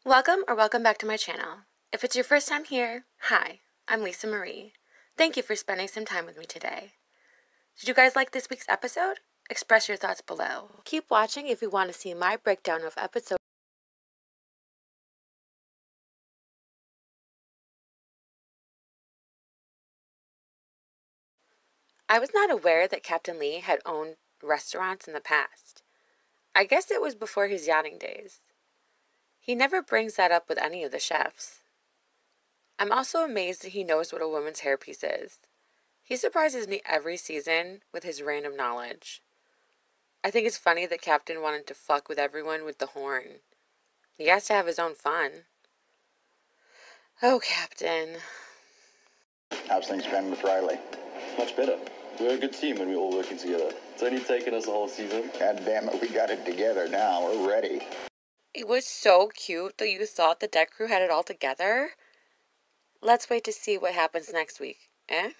Welcome back to my channel. If it's your first time here, hi, I'm Lisa Marie. Thank you for spending some time with me today. Did you guys like this week's episode? Express your thoughts below. Keep watching if you want to see my breakdown of episode. I was not aware that Captain Lee had owned restaurants in the past. I guess it was before his yachting days. He never brings that up with any of the chefs. I'm also amazed that he knows what a woman's hairpiece is. He surprises me every season with his random knowledge. I think it's funny that Captain wanted to fuck with everyone with the horn. He has to have his own fun. Oh, Captain. How's things been with Riley? Much better. We're a good team when we're all working together. It's only taken us a whole season. God damn it, we got it together now. We're ready. It was so cute that you thought the deck crew had it all together. Let's wait to see what happens next week, eh?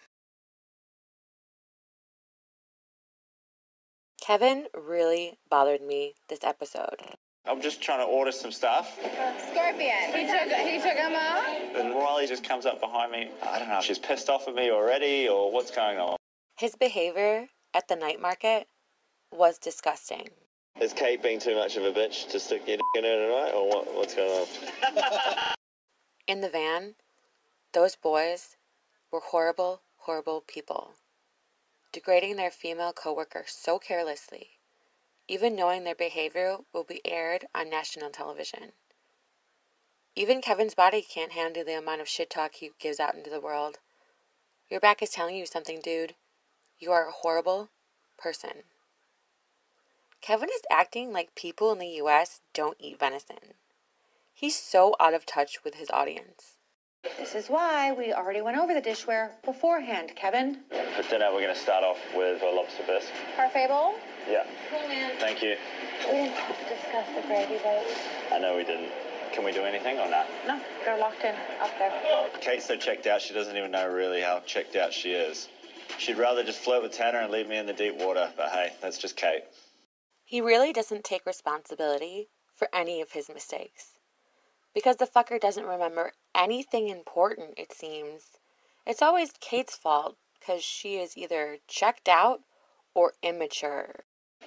Kevin really bothered me this episode. I'm just trying to order some stuff. Scorpion. He took him out. And Riley just comes up behind me. I don't know if she's pissed off at me already or what's going on. His behavior at the night market was disgusting. Is Kate being too much of a bitch to stick your in her tonight, or what's going on? In the van, those boys were horrible, horrible people, degrading their female coworker so carelessly, even knowing their behavior will be aired on national television. Even Kevin's body can't handle the amount of shit talk he gives out into the world. Your back is telling you something, dude. You are a horrible person. Kevin is acting like people in the U.S. don't eat venison. He's so out of touch with his audience. This is why we already went over the dishware beforehand, Kevin. For dinner, we're going to start off with a lobster bisque. Parfait bowl? Yeah. Cool, man. Thank you. We didn't discuss the gravy bowl. I know we didn't. Can we do anything on that? No, they're locked in up there. Kate's so checked out, she doesn't even know really how checked out she is. She'd rather just flirt with Tanner and leave me in the deep water, but hey, that's just Kate. He really doesn't take responsibility for any of his mistakes. Because the fucker doesn't remember anything important, it seems. It's always Kate's fault, because she is either checked out or immature.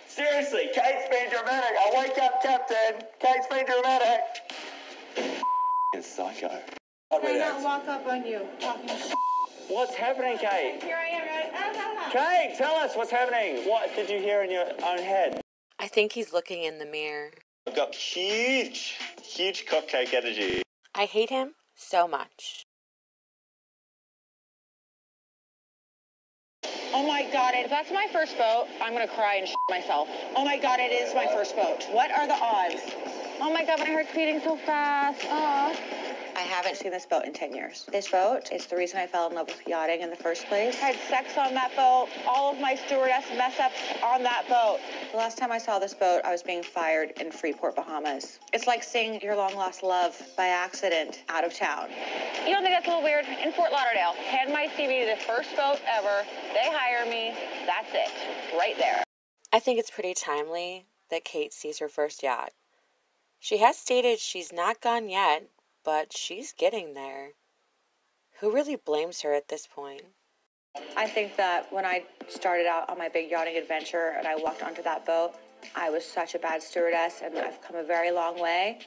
Seriously, Kate's being dramatic. I wake up, Captain. Kate's being dramatic. It's psycho. Did not walk up on you talking shit. What's happening, Kate? Here I am, right? Kate, tell us what's happening. What did you hear in your own head? I think he's looking in the mirror. I've got huge cupcake energy. I hate him so much. Oh my God, if that's my first boat, I'm gonna cry and shit myself. Oh my God, it is my first boat. What are the odds? Oh my God, my heart's beating so fast. I haven't seen this boat in 10 years. This boat is the reason I fell in love with yachting in the first place. I had sex on that boat. All of my stewardess mess-ups on that boat. The last time I saw this boat, I was being fired in Freeport, Bahamas. It's like seeing your long-lost love by accident out of town. You don't think that's a little weird? In Fort Lauderdale, hand my CV to the first boat ever. They hire me. That's it. Right there. I think it's pretty timely that Kate sees her first yacht. She has stated she's not gone yet, but she's getting there. Who really blames her at this point? I think that when I started out on my big yachting adventure and I walked onto that boat, I was such a bad stewardess, and I've come a very long way.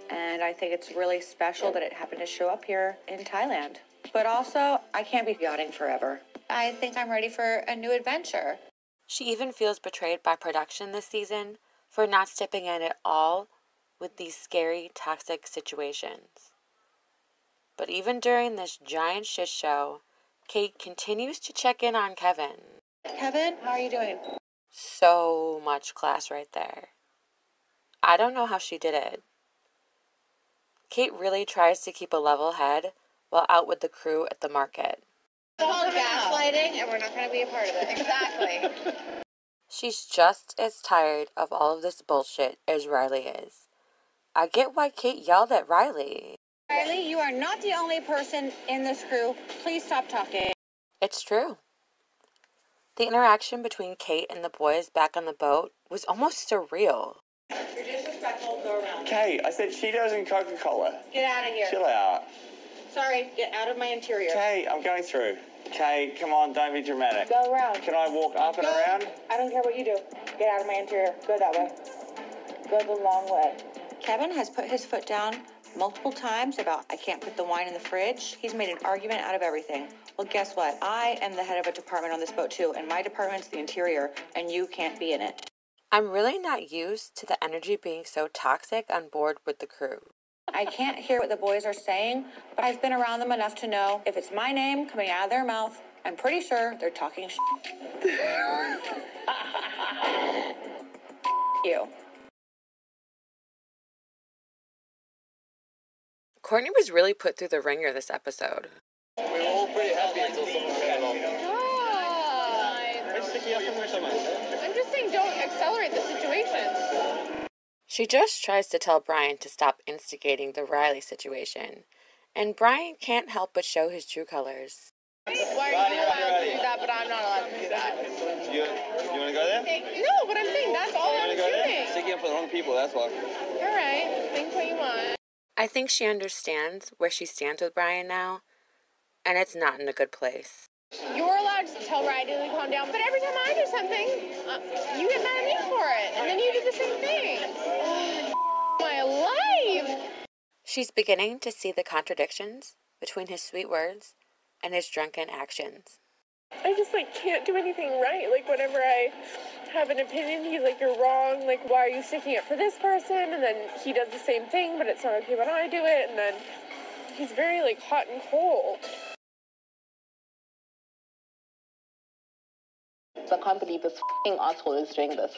And I think it's really special that it happened to show up here in Thailand. But also, I can't be yachting forever. I think I'm ready for a new adventure. She even feels betrayed by production this season for not stepping in at all with these scary, toxic situations. But even during this giant shit show, Kate continues to check in on Kevin. Kevin, how are you doing? So much class right there. I don't know how she did it. Kate really tries to keep a level head while out with the crew at the market. It's called gaslighting, and we're not going to be a part of it. Exactly. She's just as tired of all of this bullshit as Riley is. I get why Kate yelled at Riley. Riley, you are not the only person in this crew. Please stop talking. It's true. The interaction between Kate and the boys back on the boat was almost surreal. You're just disrespectful. Go around. Kate, I said Cheetos and Coca-Cola. Get out of here. Chill out. Sorry, get out of my interior. Kate, I'm going through. Kate, come on, don't be dramatic. Go around. Can I walk up and around? I don't care what you do. Get out of my interior. Go that way. Go the long way. Kevin has put his foot down multiple times about I can't put the wine in the fridge. He's made an argument out of everything. Well, guess what? I am the head of a department on this boat too, and my department's the interior, and you can't be in it. I'm really not used to the energy being so toxic on board with the crew. I can't hear what the boys are saying, but I've been around them enough to know if it's my name coming out of their mouth, I'm pretty sure they're talking you. Courtney was really put through the ringer this episode. We were all pretty happy until someone came along. I'm just saying don't accelerate the situation. She just tries to tell Brian to stop instigating the Riley situation, and Brian can't help but show his true colors. Why are you allowed to do that, but I'm not allowed to do that? You want to go there? No, but I'm saying that's all I'm doing. Sticking up for the wrong people, that's why. All right, think what you want. I think she understands where she stands with Brian now, and it's not in a good place. You're allowed to tell Riley to calm down, but every time I do something, you get mad at me for it, and then you do the same thing. My life! She's beginning to see the contradictions between his sweet words and his drunken actions. I just, can't do anything right. Whenever I have an opinion, he's like, you're wrong. Why are you sticking up for this person? And then he does the same thing, but it's not okay when I do it. And then he's very, hot and cold. I can't believe this f***ing asshole is doing this.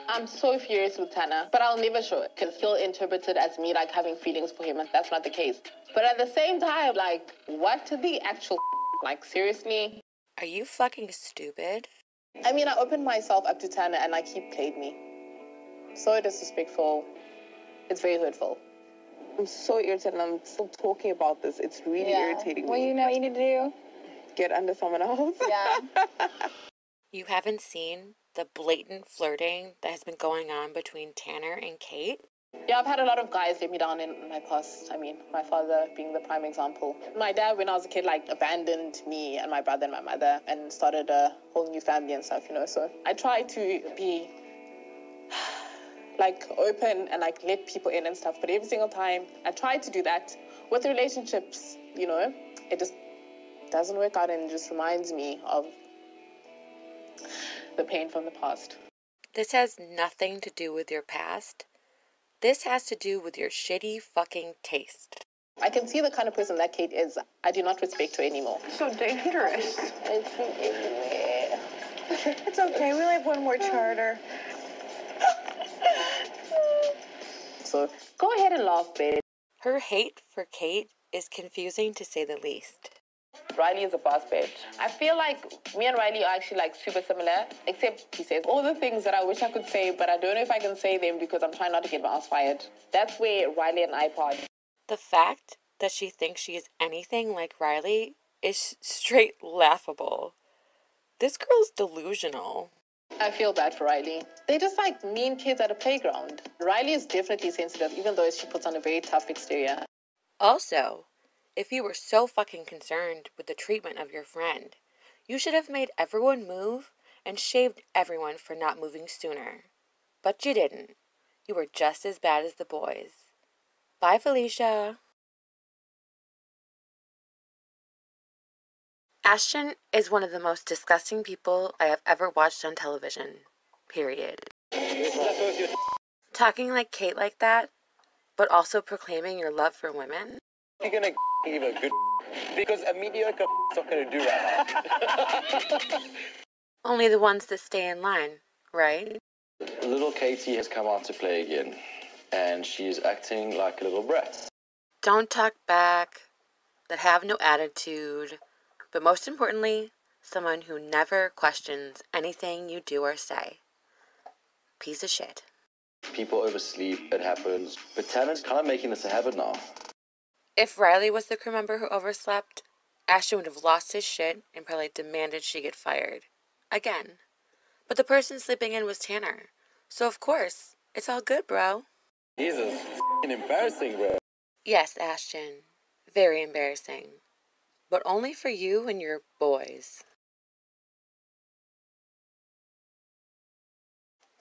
I'm so furious with Tanner, but I'll never show it, because he'll interpret it as me, having feelings for him, and that's not the case. But at the same time, what the actual seriously? Are you fucking stupid? I mean, I opened myself up to Tanner, and he played me. So disrespectful. It's very hurtful. I'm so irritated, and I'm still talking about this. It's really irritating me. Well, you know what you need to do? Get under someone else. Yeah. You haven't seen the blatant flirting that has been going on between Tanner and Kate? Yeah, I've had a lot of guys let me down in my past. I mean, my father being the prime example. My dad, when I was a kid, abandoned me and my brother and my mother and started a whole new family and stuff, So I try to be, open and, let people in and stuff. But every single time I try to do that with relationships, it just doesn't work out, and it just reminds me of the pain from the past. This has nothing to do with your past. This has to do with your shitty fucking taste. I can see the kind of person that Kate is. I do not respect her anymore. So dangerous. It's everywhere. It's okay. We only have one more charter. So go ahead and laugh, babe. Her hate for Kate is confusing to say the least. Riley is a boss bitch. I feel like me and Riley are actually super similar, except he says all the things that I wish I could say, but I don't know if I can say them because I'm trying not to get my ass fired. That's where Riley and I part. The fact that she thinks she is anything like Riley is straight laughable. This girl's delusional. I feel bad for Riley. They're just mean kids at a playground. Riley is definitely sensitive, even though she puts on a very tough exterior. Also, if you were so fucking concerned with the treatment of your friend, you should have made everyone move and shaved everyone for not moving sooner. But you didn't. You were just as bad as the boys. Bye, Felicia. Ashton is one of the most disgusting people I have ever watched on television. Period. Talking like Kate like that, but also proclaiming your love for women? You're going to give a good because a mediocre is not going to do right now. Only the ones that stay in line, right? Little Katie has come out to play again, and she's acting like a little brat. Don't talk back, that have no attitude, but most importantly, someone who never questions anything you do or say. Piece of shit. People oversleep, it happens, but Tanner's kind of making this a habit now. If Riley was the crew member who overslept, Ashton would have lost his shit and probably demanded she get fired. Again. But the person sleeping in was Tanner. So of course, it's all good, bro. Jesus, f***ing embarrassing, bro. Yes, Ashton. Very embarrassing. But only for you and your boys.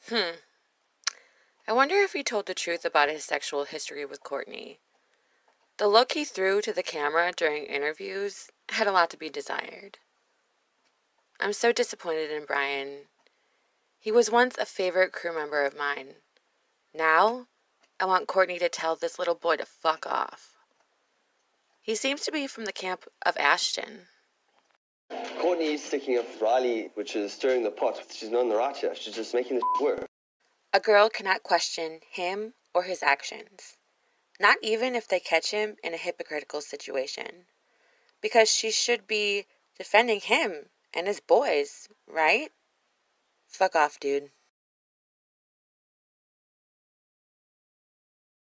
I wonder if he told the truth about his sexual history with Courtney. The look he threw to the camera during interviews had a lot to be desired. I'm so disappointed in Brian. He was once a favorite crew member of mine. Now, I want Courtney to tell this little boy to fuck off. He seems to be from the camp of Ashton. Courtney is sticking up for Riley, which is stirring the pot. She's not in the right here. She's just making this work. A girl cannot question him or his actions. Not even if they catch him in a hypocritical situation. Because she should be defending him and his boys, right? Fuck off, dude.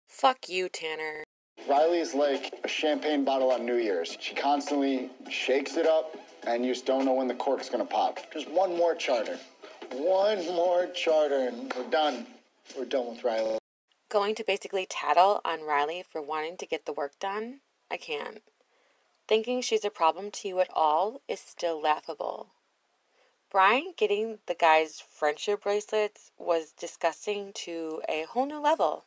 Fuck you, Tanner. Riley's like a champagne bottle on New Year's. She constantly shakes it up, and you just don't know when the cork's gonna pop. Just one more charter. One more charter, and we're done. We're done with Riley. Going to basically tattle on Riley for wanting to get the work done? I can't. Thinking she's a problem to you at all is still laughable. Brian getting the guy's friendship bracelets was disgusting to a whole new level.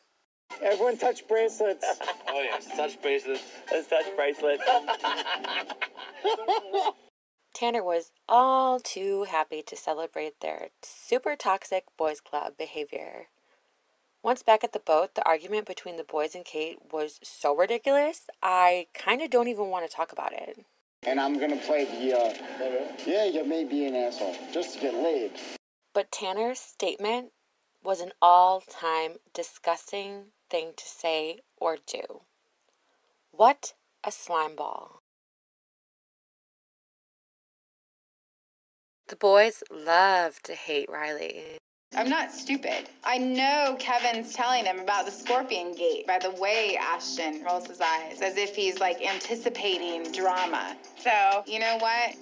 Everyone touch bracelets. Oh, yes, touch bracelets. Let's touch bracelets. Tanner was all too happy to celebrate their super toxic boys club behavior. Once back at the boat, the argument between the boys and Kate was so ridiculous, I kind of don't even want to talk about it. And I'm gonna play the, you may be an asshole, just to get laid. But Tanner's statement was an all-time disgusting thing to say or do. What a slimeball. The boys love to hate Riley. I'm not stupid. I know Kevin's telling them about the scorpion gate by the way Ashton rolls his eyes, as if he's like anticipating drama. So, you know what?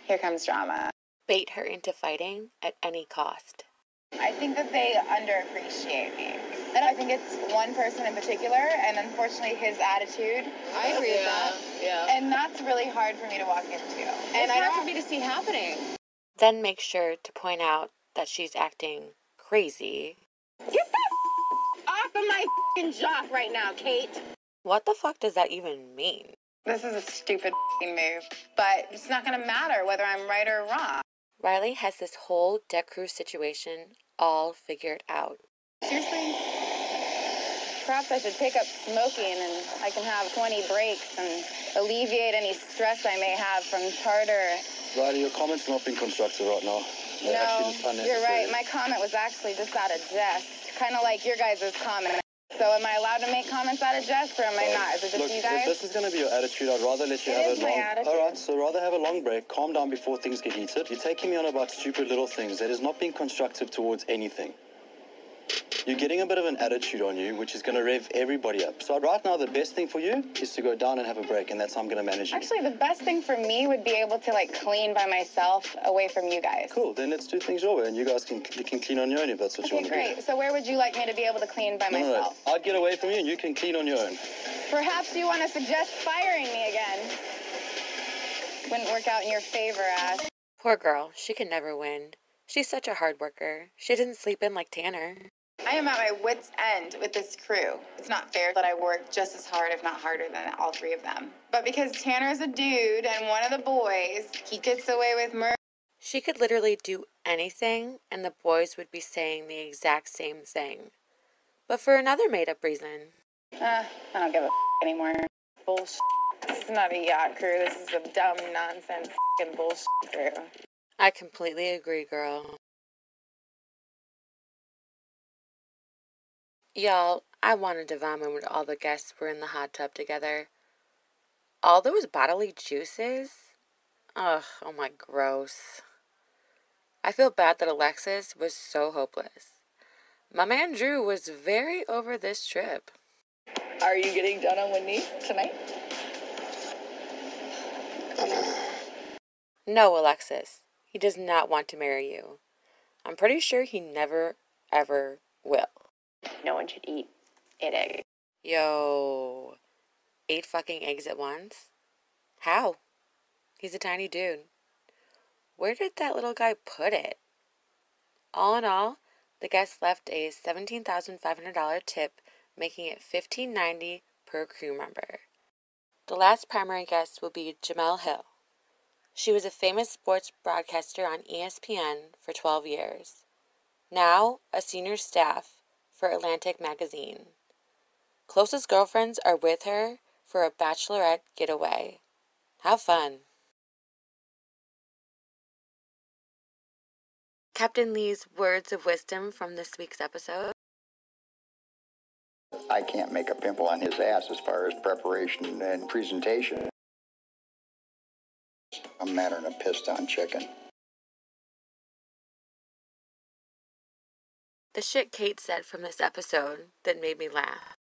Here comes drama. Bait her into fighting at any cost. I think that they underappreciate me. And I think it's one person in particular, and unfortunately his attitude. I agree with that. Yeah. And that's really hard for me to walk into. And it's hard for me to see happening. Then make sure to point out that she's acting crazy. Get the off of my jock right now, Kate. What the fuck does that even mean? This is a stupid move, but it's not going to matter whether I'm right or wrong. Riley has this whole deck crew situation all figured out. Seriously? Perhaps I should take up smoking and I can have 20 breaks and alleviate any stress I may have from tartar. Riley, your comment's not being constructive right now. No, you're right. My comment was actually just out of jest. Kind of like your guys' comment. So am I allowed to make comments out of jest or am I not? Is it just Look, you guys? if this is going to be your attitude, I'd rather let you have is a my long... attitude. All right, so rather have a long break, calm down before things get heated. You're taking me on about stupid little things. That is not being constructive towards anything. You're getting a bit of an attitude on you, which is going to rev everybody up. So right now, the best thing for you is to go down and have a break, and that's how I'm going to manage you. Actually, the best thing for me would be able to, like, clean by myself away from you guys. Cool, then let's do things your way, and you guys can clean on your own if that's what you want to do. Okay, great. So where would you like me to be able to clean by myself? No. I'd get away from you, and you can clean on your own. Perhaps you want to suggest firing me again. Wouldn't work out in your favor, Ash. Poor girl, she can never win. She's such a hard worker. She doesn't sleep in like Tanner. I am at my wit's end with this crew. It's not fair that I work just as hard, if not harder, than all three of them. But because Tanner's a dude and one of the boys, he gets away with murder. She could literally do anything, and the boys would be saying the exact same thing. But for another made-up reason. I don't give a anymore. Bullshit. This is not a yacht crew. This is a dumb, nonsense bullshit crew. I completely agree, girl. Y'all, I wanted to vomit when all the guests were in the hot tub together. All those bodily juices? Ugh, oh my, gross. I feel bad that Alexis was so hopeless. My man Drew was very over this trip. Are you getting done on one knee tonight? No, Alexis. He does not want to marry you. I'm pretty sure he never, ever will. No one should eat 8 eggs. Yo, 8 fucking eggs at once? How? He's a tiny dude. Where did that little guy put it? All in all, the guest left a $17,500 tip, making it $1,590 per crew member. The last primary guest will be Jemele Hill. She was a famous sports broadcaster on ESPN for 12 years. Now a senior staff for Atlantic Magazine. Closest girlfriends are with her for a bachelorette getaway. How fun. Captain Lee's words of wisdom from this week's episode. I can't make a pimple on his ass as far as preparation and presentation. I'm madder than a pissed on chicken. The shit Kate said from this episode that made me laugh.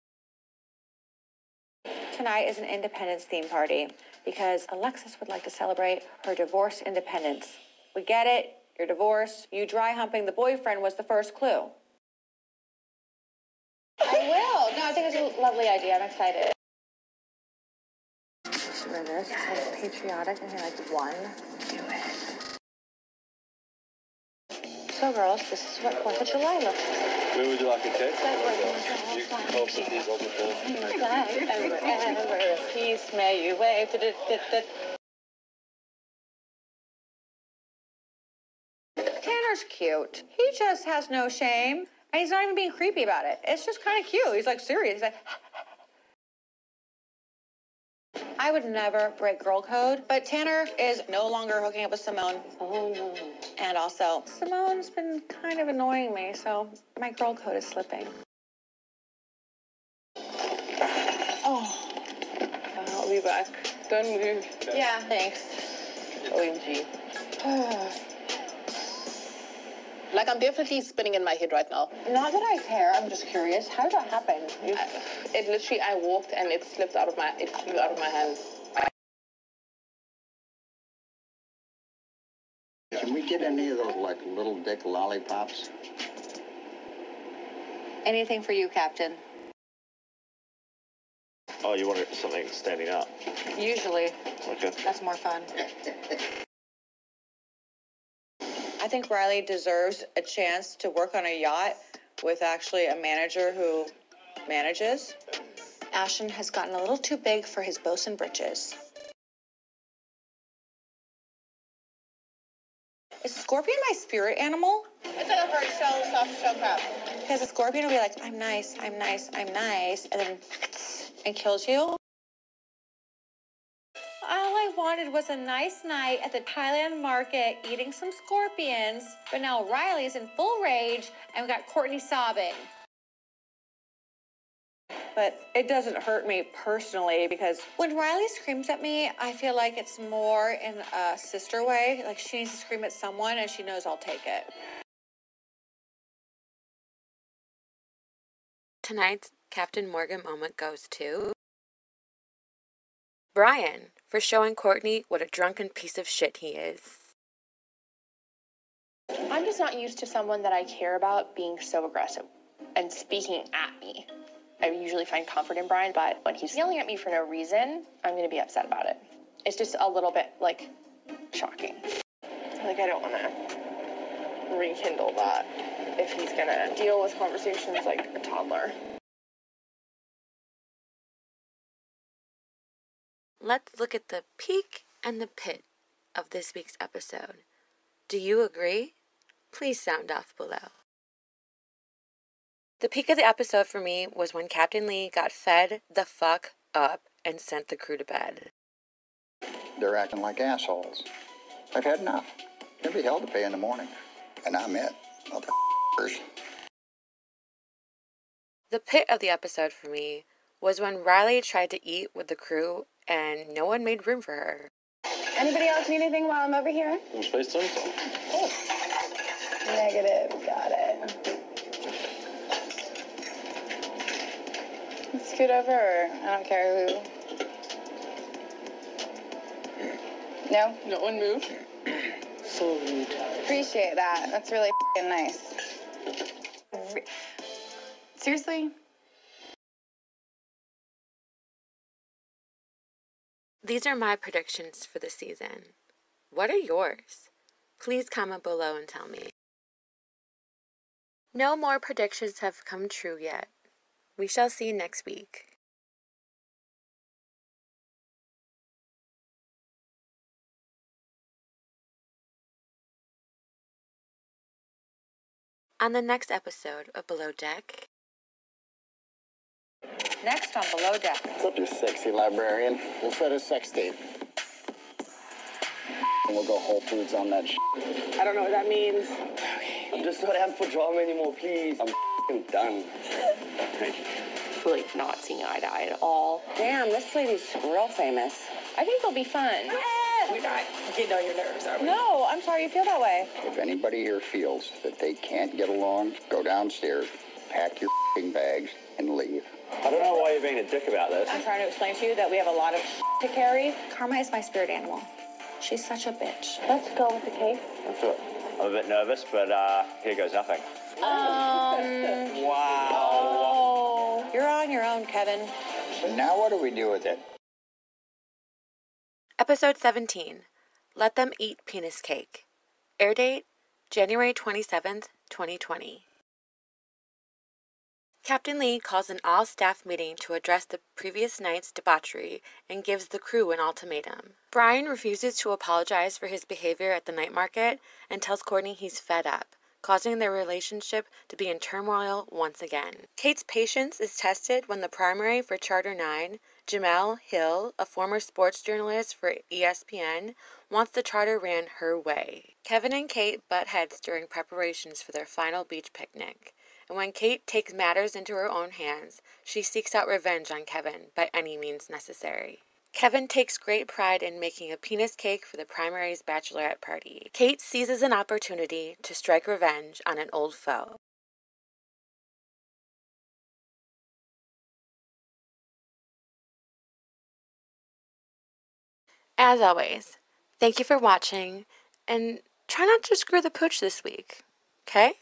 Tonight is an independence theme party because Alexis would like to celebrate her divorce independence. We get it. You're divorced. You dry humping the boyfriend was the first clue. I will. No, I think it's a lovely idea. I'm excited. Should wear this? It's patriotic. I think like one. Do it. So, girls, this is what 4th of July looks like. Where would you like a cake? You can help with these over there. Peace, may you wave. Tanner's cute. He just has no shame. And he's not even being creepy about it. It's just kind of cute. He's like serious. He's like, I would never break girl code, but Tanner is no longer hooking up with Simone. Oh, no. And also, Simone's been kind of annoying me, so my girl code is slipping. Oh, I'll be back. Don't move. Yeah, thanks. OMG. Like, I'm definitely spinning in my head right now. Not that I care, I'm just curious. How did that happen? It literally, I walked and it flew out of my hand. Can we get any of those, like, little dick lollipops? Anything for you, Captain. Oh, you wanted something standing up? Usually. Okay. That's more fun. I think Riley deserves a chance to work on a yacht with actually a manager who manages. Ashton has gotten a little too big for his bosun britches. Is a scorpion my spirit animal? It's like a hard shell, soft shell crab. Because a scorpion will be like, I'm nice, I'm nice, I'm nice, and then and kills you. All I wanted was a nice night at the Thailand market eating some scorpions, but now Riley's in full rage and we got Courtney sobbing. But it doesn't hurt me personally because when Riley screams at me, I feel like it's more in a sister way. Like she needs to scream at someone and she knows I'll take it. Tonight's Captain Morgan moment goes to Brian for showing Courtney what a drunken piece of shit he is. I'm just not used to someone that I care about being so aggressive and speaking at me. I usually find comfort in Brian, but when he's yelling at me for no reason, I'm going to be upset about it. It's just a little bit, like, shocking. Like, I don't want to rekindle that if he's going to deal with conversations like a toddler. Let's look at the peak and the pit of this week's episode. Do you agree? Please sound off below. The peak of the episode for me was when Captain Lee got fed the fuck up and sent the crew to bed. They're acting like assholes. I've had enough. There'll be hell to pay in the morning. And I'm it, motherfuckers. The pit of the episode for me was when Riley tried to eat with the crew and no one made room for her. Anybody else need anything while I'm over here? Space time. Oh. Negative. Got it. Scoot over, or I don't care who. No? No one move. So rude. Appreciate that. That's really nice. Seriously? These are my predictions for the season. What are yours? Please comment below and tell me. No more predictions have come true yet. We shall see next week. On the next episode of Below Deck. Next on Below Deck. What's up, you sexy librarian? We'll set a sex date. And we'll go Whole Foods on that shit. I don't know what that means. I'm just not having for drama anymore, please. I'm done. Really not seeing eye to eye at all. Damn, this lady's real famous. I think they'll be fun. We're not getting on your nerves, are we? No, I'm sorry you feel that way. If anybody here feels that they can't get along, go downstairs, pack your f***ing bags, and leave. I don't know why you're being a dick about this. I'm trying to explain to you that we have a lot of to carry. Karma is my spirit animal. She's such a bitch. Let's go with the cake. Let's do it. I'm a bit nervous, but here goes nothing. Wow. You're on your own, Kevin. Now what do we do with it? Episode 17. Let Them Eat Penis Cake. Air date, January 27th, 2020. Captain Lee calls an all-staff meeting to address the previous night's debauchery and gives the crew an ultimatum. Brian refuses to apologize for his behavior at the night market and tells Courtney he's fed up, causing their relationship to be in turmoil once again. Kate's patience is tested when the primary for Charter 9, Jamel Hill, a former sports journalist for ESPN, wants the charter ran her way. Kevin and Kate butt heads during preparations for their final beach picnic. And when Kate takes matters into her own hands, she seeks out revenge on Kevin by any means necessary. Kevin takes great pride in making a penis cake for the primary's bachelorette party. Kate seizes an opportunity to strike revenge on an old foe. As always, thank you for watching, and try not to screw the pooch this week, okay?